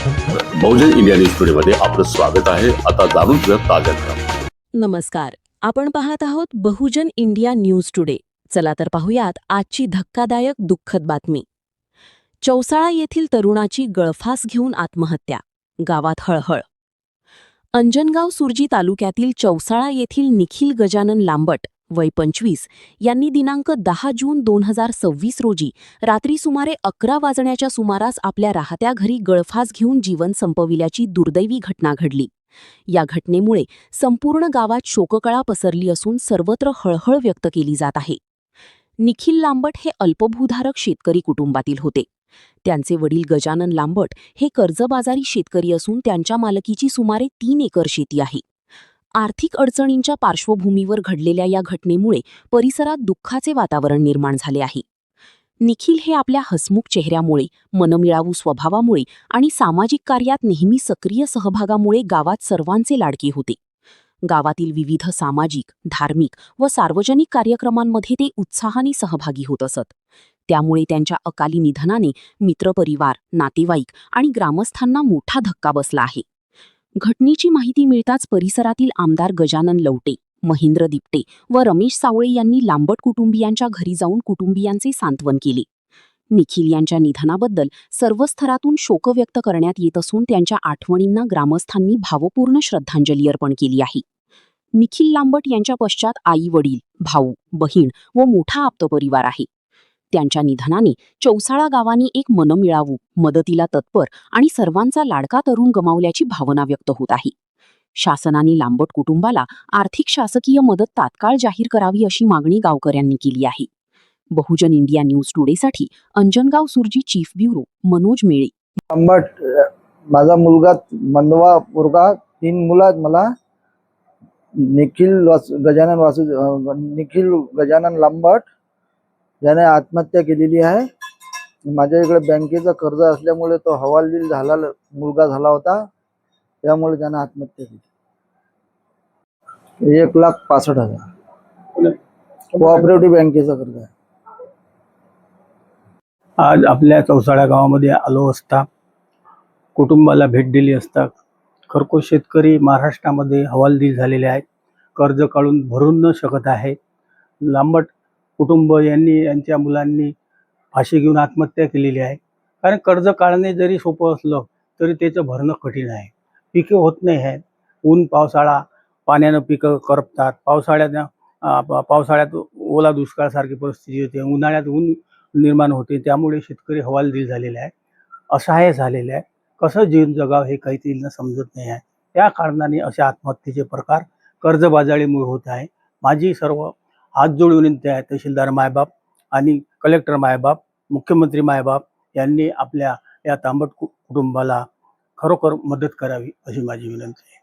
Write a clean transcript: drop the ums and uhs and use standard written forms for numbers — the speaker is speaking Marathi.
बहुजन इंडिया न्यूज टुडे मध्ये आपलं स्वागत आहे. आता जाणून घेऊया ताज्या घडामोडी. नमस्कार. आपण पाहत आहोत बहुजन इंडिया न्यूज टुडे. चला तर पाहूयात आजची धक्कादायक दुःखद बातमी. चौसाळा येथील तरुणाची गळफास घेऊन आत्महत्या. गावात हळहळ. अंजनगाव सुरजी तालुक्यातील चौसाळा येथील निखिल गजानन लांबट वय 25 यांनी दिनांक 10 जून 2026 रोजी रात्री सुमारे 11 वाजण्याच्या सुमारास आपल्या राहत्या घरी गळफास घेऊन जीवन संपविल्याची दुर्दैवी घटना घडली. या घटनेमुळे संपूर्ण गावात शोककळा पसरली असून सर्वत्र हळहळ व्यक्त केली जात आहे. निखिल लांबट हे अल्पभूधारक शेतकरी कुटुंबातील होते. त्यांचे वडील गजानन लांबट हे कर्जबाजारी शेतकरी असून त्यांच्या मालकीची सुमारे 3 एकर शेती आहे. आर्थिक अडचणींच्या पार्श्वभूमीवर घडलेल्या या घटनेमुळे परिसरात दुःखाचे वातावरण निर्माण झाले आहे. निखिल हे आपल्या हसमुख चेहऱ्यामुळे, मनमिळावू स्वभावामुळे आणि सामाजिक कार्यात नेहमी सक्रिय सहभागामुळे गावात सर्वांचे लाडके होते. गावातील विविध सामाजिक, धार्मिक व सार्वजनिक कार्यक्रमांमध्ये ते उत्साहाने सहभागी होत असत. त्यामुळे त्यांच्या अकाली निधनाने मित्रपरिवार, नातेवाईक आणि ग्रामस्थांना मोठा धक्का बसला आहे. घटनेची माहिती मिळताच परिसरातील आमदार गजानन लवटे, महेंद्र दिपटे व रमेश सावळे यांनी लांबट कुटुंबियांच्या घरी जाऊन कुटुंबियांचे सांत्वन केले. निखिल यांच्या निधनाबद्दल सर्व स्तरातून शोक व्यक्त करण्यात येत असून त्यांच्या आठवणींना ग्रामस्थांनी भावपूर्ण श्रद्धांजली अर्पण केली आहे. निखिल लांबट यांच्या पश्चात आई वडील, भाऊ, बहीण व मोठा आप्तपरिवार आहे. त्यांच्या निधनाने चौसाळा गावाने एक मनमिळावू, मदतीला तत्पर आणि सर्वांचा लाडका तरुण गमावल्याची भावना व्यक्त होत आहे. शासनाने लांबट कुटुंबाला आर्थिक शासकीय मदत तात्काळ जाहीर करावी अशी मागणी गावकऱ्यांनी केली आहे. बहुजन इंडिया न्यूज टुडेसाठी अंजनगाव सुरजी चीफ ब्युरो मनोज मेळे. लांबट माझा मुलगा मंदवा मुलगा 3 मुलं आहेत मला. निखिल गजानन लांबट याने आत्महत्या केलेली आहे. माझ्या इकडे बँकेचं कर्ज असल्यामुळे तो हवालदिल झाला मुलगा झाला होता, त्यामुळे त्याने आत्महत्या केली. 1,65,000 कोऑपरेटिव्ह बँकेचं कर्ज आहे. आज आपल्या चौसाळा गावामध्ये आलो असता, कुटुंबाला भेट दिली असता, खरकोश शेतकरी महाराष्ट्रामध्ये हवालदिल झालेले आहेत. कर्ज काढून भरून न शकत आहे. लांबट कुटुंब यांच्या मुलांनी फाशी घेऊन आत्महत्या केलेली आहे. कारण कर्ज काढणे जरी सोपं असलं तरी त्याचं भरणं कठीण आहे. पिके होत नाही आहेत. ऊन पावसाळा, पाण्यानं पिकं करपतात. पावसाळ्यात ओला दुष्काळासारखी परिस्थिती होते. उन्हाळ्यात ऊन निर्माण होते. त्यामुळे शेतकरी हवालदिल झालेले आहे, असहाय्य झालेले आहे. कसं जीवन जगावं हे काही त्यांना समजत नाही आहे. त्या कारणाने असे आत्महत्येचे प्रकार कर्जबाजारीमुळे होत आहे. माझी सर्व हात जोडून विनंती आहे, तहसीलदार मायबाप आणि कलेक्टर मायबाप, मुख्यमंत्री मायबाप यांनी आपल्या या तांबट कुटुंबाला खरोखर मदत करावी अशी माझी विनंती आहे.